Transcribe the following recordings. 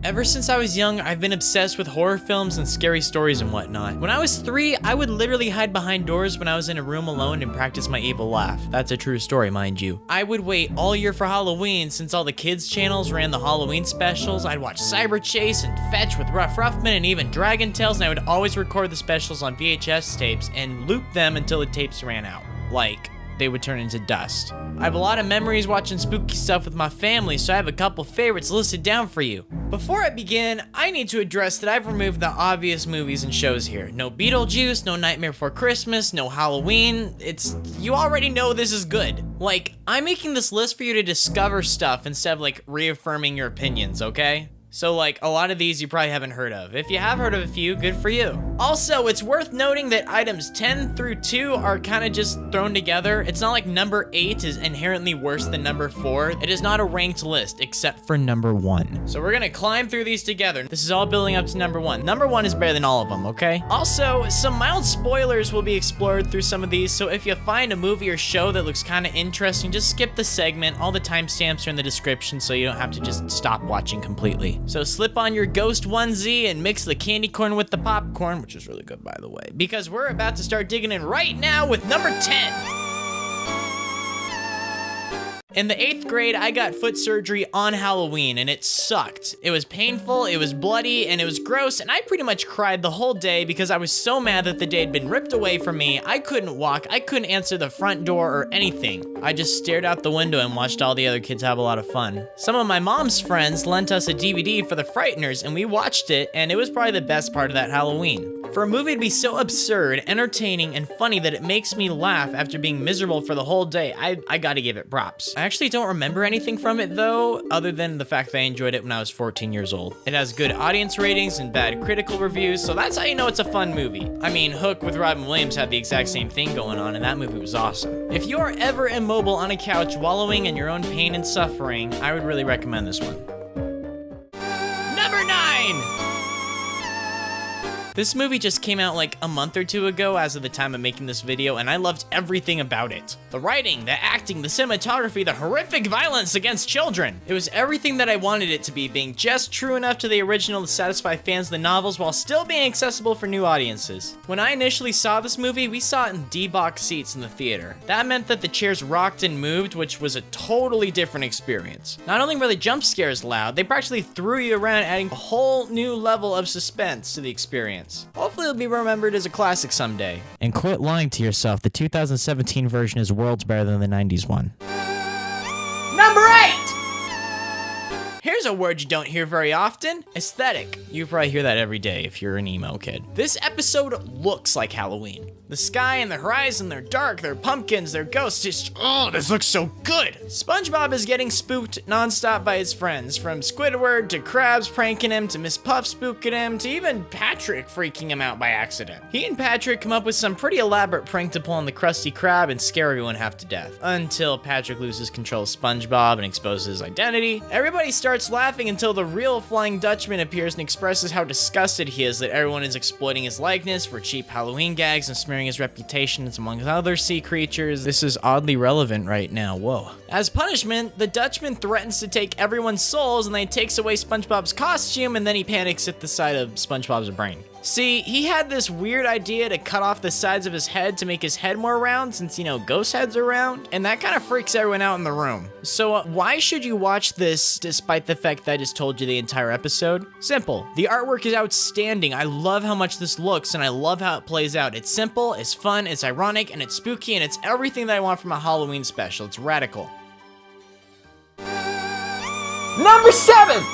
Ever since I was young, I've been obsessed with horror films and scary stories and whatnot. When I was 3, I would literally hide behind doors when I was in a room alone and practice my evil laugh. That's a true story, mind you. I would wait all year for Halloween since all the kids' channels ran the Halloween specials. I'd watch Cyber Chase and Fetch with Ruff Ruffman and even Dragon Tales, and I would always record the specials on VHS tapes and loop them until the tapes ran out. Like, they would turn into dust. I have a lot of memories watching spooky stuff with my family, so I have a couple favorites listed down for you. Before I begin, I need to address that I've removed the obvious movies and shows here. No Beetlejuice, no Nightmare Before Christmas, no Halloween. You already know this is good. Like, I'm making this list for you to discover stuff instead of like reaffirming your opinions, okay? So like, a lot of these you probably haven't heard of. If you have heard of a few, good for you. Also, it's worth noting that items 10 through 2 are kind of just thrown together. It's not like number 8 is inherently worse than number 4. It is not a ranked list, except for number 1. So we're gonna climb through these together. This is all building up to number 1. Number 1 is better than all of them, okay? Also, some mild spoilers will be explored through some of these, so if you find a movie or show that looks kind of interesting, just skip the segment. All the timestamps are in the description, so you don't have to just stop watching completely. So slip on your ghost onesie and mix the candy corn with the popcorn, which is really good, by the way, because we're about to start digging in right now with number 10. In the 8th grade, I got foot surgery on Halloween, and it sucked. It was painful, it was bloody, and it was gross, and I pretty much cried the whole day because I was so mad that the day had been ripped away from me. I couldn't walk, I couldn't answer the front door or anything. I just stared out the window and watched all the other kids have a lot of fun. Some of my mom's friends lent us a DVD for The Frighteners, and we watched it, and it was probably the best part of that Halloween. For a movie to be so absurd, entertaining, and funny that it makes me laugh after being miserable for the whole day, I gotta give it props. I actually don't remember anything from it though, other than the fact that I enjoyed it when I was 14 years old. It has good audience ratings and bad critical reviews, so that's how you know it's a fun movie. I mean, Hook with Robin Williams had the exact same thing going on, and that movie was awesome. If you are ever immobile on a couch wallowing in your own pain and suffering, I would really recommend this one. Number 9! This movie just came out like a month or 2 ago as of the time of making this video, and I loved everything about it. The writing, the acting, the cinematography, the horrific violence against children. It was everything that I wanted it to be, being just true enough to the original to satisfy fans of the novels while still being accessible for new audiences. When I initially saw this movie, we saw it in D-box seats in the theater. That meant that the chairs rocked and moved, which was a totally different experience. Not only were the jump scares loud, they practically threw you around, adding a whole new level of suspense to the experience. Hopefully it'll be remembered as a classic someday. And quit lying to yourself, the 2017 version is worlds better than the 90s one. Number 8! Here's a word you don't hear very often, aesthetic. You probably hear that every day if you're an emo kid. This episode looks like Halloween. The sky and the horizon, they're dark, they're pumpkins, they're ghosts, this looks so good. SpongeBob is getting spooked nonstop by his friends, from Squidward to Krabs pranking him to Miss Puff spooking him to even Patrick freaking him out by accident. He and Patrick come up with some pretty elaborate prank to pull on the Krusty Krab and scare everyone half to death, until Patrick loses control of SpongeBob and exposes his identity. Everybody starts laughing until the real Flying Dutchman appears and expresses how disgusted he is that everyone is exploiting his likeness for cheap Halloween gags and smearing his reputation among other sea creatures. This is oddly relevant right now, whoa. As punishment, the Dutchman threatens to take everyone's souls and then he takes away SpongeBob's costume and then he panics at the sight of SpongeBob's brain. See, he had this weird idea to cut off the sides of his head to make his head more round since, ghost heads are round, and that kind of freaks everyone out in the room. So why should you watch this despite the fact that I just told you the entire episode? Simple. The artwork is outstanding. I love how much this looks and I love how it plays out. It's simple, it's fun, it's ironic, and it's spooky, and it's everything that I want from a Halloween special. It's radical. Number 7!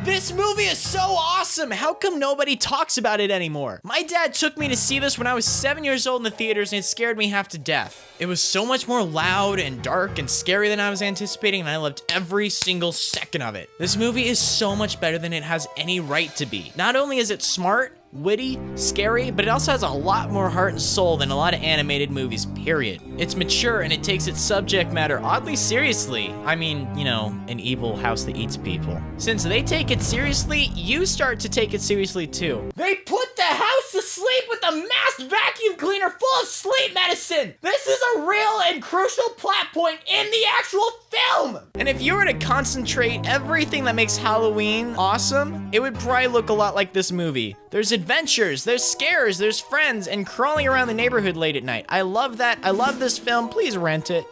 This movie is so awesome! How come nobody talks about it anymore? My dad took me to see this when I was 7 years old in the theaters and it scared me half to death. It was so much more loud and dark and scary than I was anticipating, and I loved every single second of it. This movie is so much better than it has any right to be. Not only is it smart, witty, scary, but it also has a lot more heart and soul than a lot of animated movies, period. It's mature and it takes its subject matter oddly seriously. I mean, an evil house that eats people. Since they take it seriously, you start to take it seriously too. They put the house of asleep with a masked vacuum cleaner full of sleep medicine. This is a real and crucial plot point in the actual film. And if you were to concentrate everything that makes Halloween awesome, it would probably look a lot like this movie. There's adventures, there's scares, there's friends, and crawling around the neighborhood late at night. I love that. I love this film. Please rent it.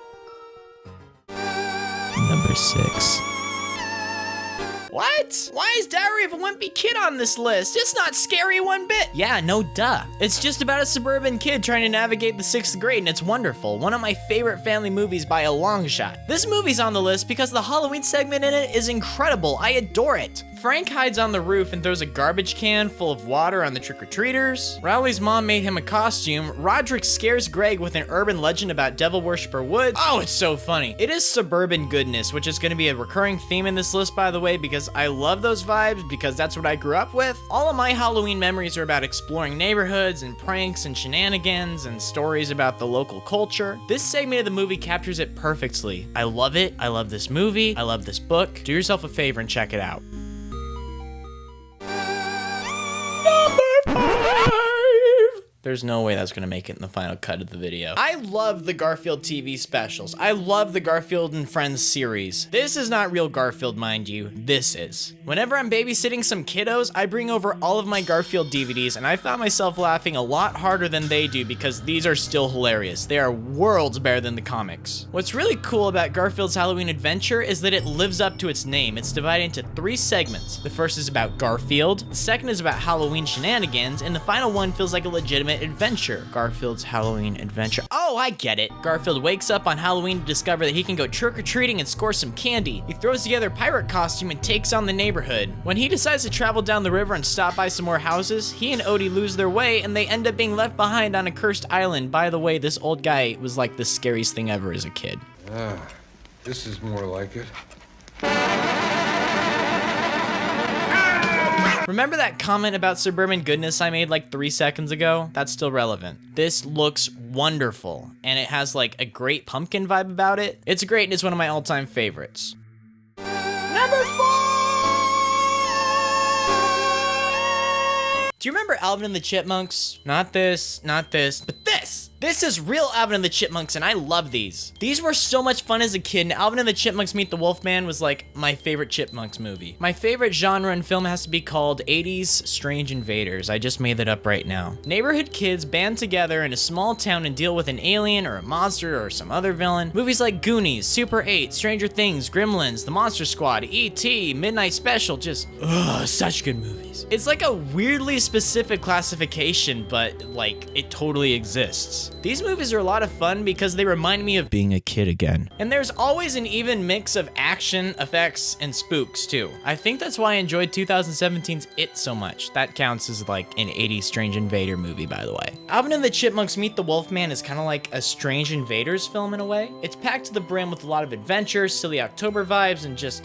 Number 6. What? Why is Diary of a Wimpy Kid on this list? It's not scary one bit. Yeah, no duh. It's just about a suburban kid trying to navigate the 6th grade, and it's wonderful. One of my favorite family movies by a long shot. This movie's on the list because the Halloween segment in it is incredible. I adore it. Frank hides on the roof and throws a garbage can full of water on the trick-or-treaters. Rowley's mom made him a costume. Roderick scares Greg with an urban legend about Devil Worshipper Woods. Oh, it's so funny. It is suburban goodness, which is going to be a recurring theme in this list, by the way, because I love those vibes, because that's what I grew up with. All of my Halloween memories are about exploring neighborhoods and pranks and shenanigans and stories about the local culture. This segment of the movie captures it perfectly. I love it. I love this movie. I love this book. Do yourself a favor and check it out. There's no way that's gonna make it in the final cut of the video. I love the Garfield TV specials. I love the Garfield and Friends series. This is not real Garfield, mind you. This is. Whenever I'm babysitting some kiddos, I bring over all of my Garfield DVDs, and I found myself laughing a lot harder than they do because these are still hilarious. They are worlds better than the comics. What's really cool about Garfield's Halloween Adventure is that it lives up to its name. It's divided into 3 segments. The first is about Garfield, the second is about Halloween shenanigans, and the final one feels like a legitimate adventure. Garfield's Halloween Adventure. Oh, I get it. Garfield wakes up on Halloween to discover that he can go trick-or-treating and score some candy. He throws together a pirate costume and takes on the neighborhood. When he decides to travel down the river and stop by some more houses, he and Odie lose their way and they end up being left behind on a cursed island. By the way, this old guy was like the scariest thing ever as a kid. This is more like it. Remember that comment about suburban goodness I made like 3 seconds ago? That's still relevant. This looks wonderful, and it has like a great pumpkin vibe about it. It's great, and it's one of my all-time favorites. Number 4! Do you remember Alvin and the Chipmunks? Not this, but this! This is real Alvin and the Chipmunks, and I love these. These were so much fun as a kid, and Alvin and the Chipmunks Meet the Wolfman was like my favorite Chipmunks movie. My favorite genre in film has to be called 80s Strange Invaders. I just made that up right now. Neighborhood kids band together in a small town and deal with an alien or a monster or some other villain. Movies like Goonies, Super 8, Stranger Things, Gremlins, The Monster Squad, E.T., Midnight Special, just, such good movies. It's like a weirdly specific classification, but like, it totally exists. These movies are a lot of fun because they remind me of being a kid again. And there's always an even mix of action, effects, and spooks too. I think that's why I enjoyed 2017's It so much. That counts as like an 80s Strange Invader movie, by the way. Alvin and the Chipmunks Meet the Wolfman is kind of like a Strange Invaders film in a way. It's packed to the brim with a lot of adventure, silly October vibes, and just,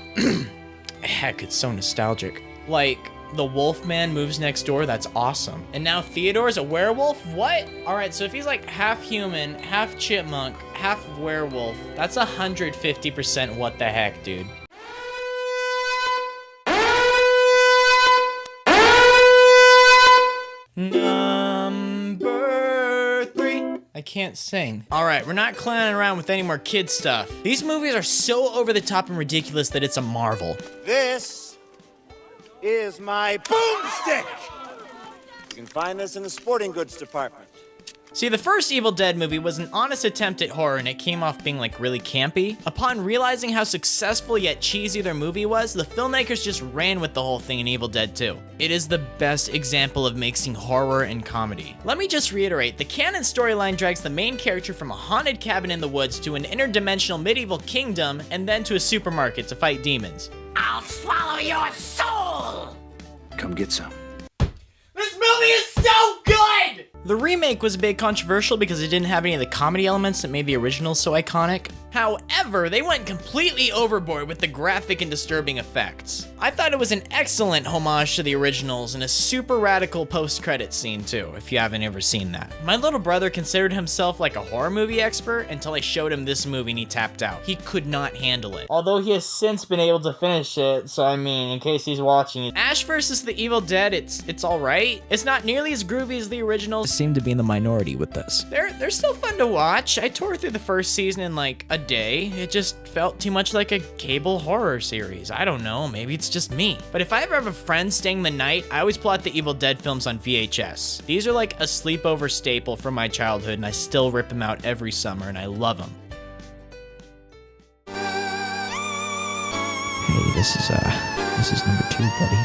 heck, it's so nostalgic. Like, the Wolfman moves next door, that's awesome. And now Theodore's a werewolf? What? Alright, so if he's like half human, half chipmunk, half werewolf, that's 150% what the heck, dude. Number 3. I can't sing. Alright, we're not clowning around with any more kid stuff. These movies are so over the top and ridiculous that it's a marvel. This is my boomstick. You can find this in the sporting goods department. See, the first Evil Dead movie was an honest attempt at horror, and it came off being like really campy. Upon realizing how successful yet cheesy their movie was, the filmmakers just ran with the whole thing in Evil Dead 2. It is the best example of mixing horror and comedy. Let me just reiterate, the canon storyline drags the main character from a haunted cabin in the woods to an interdimensional medieval kingdom, and then to a supermarket to fight demons. I'll swallow your soul! Come get some. This movie is so good! The remake was a bit controversial because it didn't have any of the comedy elements that made the original so iconic. However, they went completely overboard with the graphic and disturbing effects. I thought it was an excellent homage to the originals and a super radical post-credit scene too, if you haven't ever seen that. My little brother considered himself like a horror movie expert until I showed him this movie and he tapped out. He could not handle it. Although he has since been able to finish it, so I mean, in case he's watching it. Ash vs. the Evil Dead, it's alright. It's not nearly as groovy as the originals. Seem to be in the minority with this. They're still fun to watch. I tore through the first season in like a day. It just felt too much like a cable horror series. I don't know, maybe it's just me. But if I ever have a friend staying the night, I always pull out the Evil Dead films on VHS. These are like a sleepover staple from my childhood, and I still rip them out every summer, and I love them. Hey, this is number 2, buddy.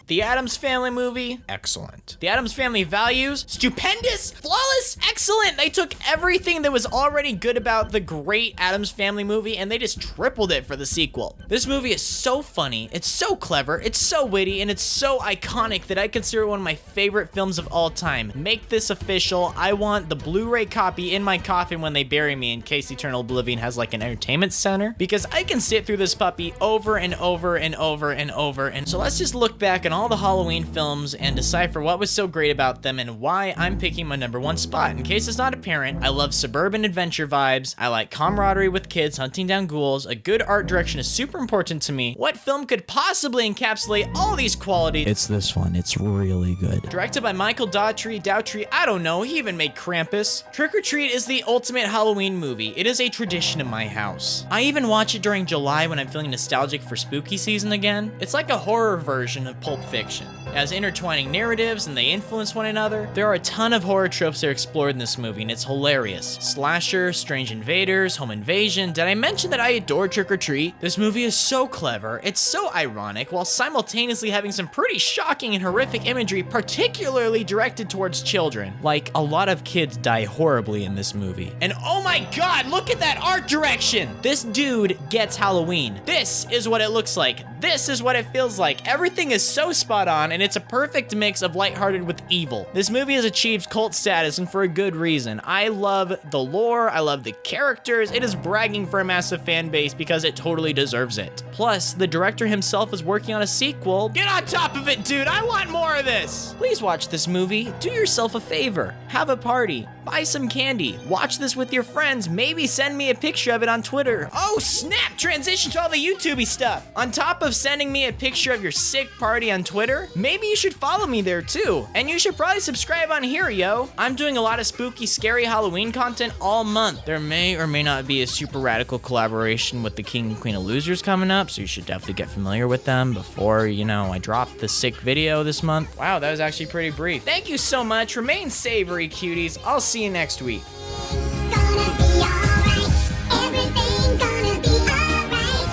The Addams Family movie, excellent. The Addams Family values, stupendous, flawless, excellent. They took everything that was already good about the great Addams Family movie and they just tripled it for the sequel. This movie is so funny, it's so clever, it's so witty, and it's so iconic that I consider it one of my favorite films of all time. Make this official. I want the Blu-ray copy in my coffin when they bury me in case Eternal Oblivion has like an entertainment center, because I can sit through this puppy over and over and over and over. And so let's just look back on all the Halloween films and decipher what was so great about them and why I'm picking my number 1 spot. In case it's not apparent, I love suburban adventure vibes, I like camaraderie with kids hunting down ghouls, a good art direction is super important to me. What film could possibly encapsulate all these qualities? It's this one, it's really good. Directed by Michael Dowtry, I don't know, he even made Krampus. Trick or Treat is the ultimate Halloween movie. It is a tradition in my house. I even watch it during July when I'm feeling nostalgic for spooky season again. It's like a horror version of Pulp Fiction. It has intertwining narratives and they influence one another. There are a ton of horror tropes that are explored in this movie and it's hilarious. Slasher, strange invaders, home invasion. Did I mention that I adore Trick or Treat? This movie is so clever, it's so ironic, while simultaneously having some pretty shocking and horrific imagery, particularly directed towards children. Like, a lot of kids die horribly in this movie. And oh my god, look at that art direction! This dude gets Halloween. This is what it looks like. This is what it feels like. Everything is so spot on, and it's a perfect mix of lighthearted with evil. This movie has achieved cult status, and for a good reason. I love the lore, I love the characters, it is bragging for a massive fan base because it totally deserves it. Plus, the director himself is working on a sequel. Get on top of it, dude, I want more of this! Please watch this movie, do yourself a favor, have a party, buy some candy, watch this with your friends, maybe send me a picture of it on Twitter. Oh snap, transition to all the YouTubey stuff. On top of sending me a picture of your sick party on Twitter, maybe you should follow me there too. And you should probably subscribe on here, yo. I'm doing a lot of spooky, scary Halloween content all month. There may or may not be a super radical collaboration with the King and Queen of Losers coming up, so you should definitely get familiar with them before, you know, I drop the sick video this month. Wow, that was actually pretty brief. Thank you so much. Remain savory, cuties. I'll see you next week. Gonna be alright. Everything gonna be alright.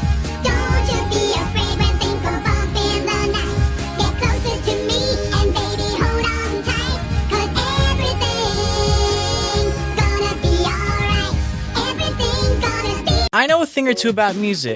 Don't you be afraid when things go bump in the night. Get closer to me and baby hold on tight. 'Cause everything's gonna be alright. Everything's gonna be. I know a thing or two about music.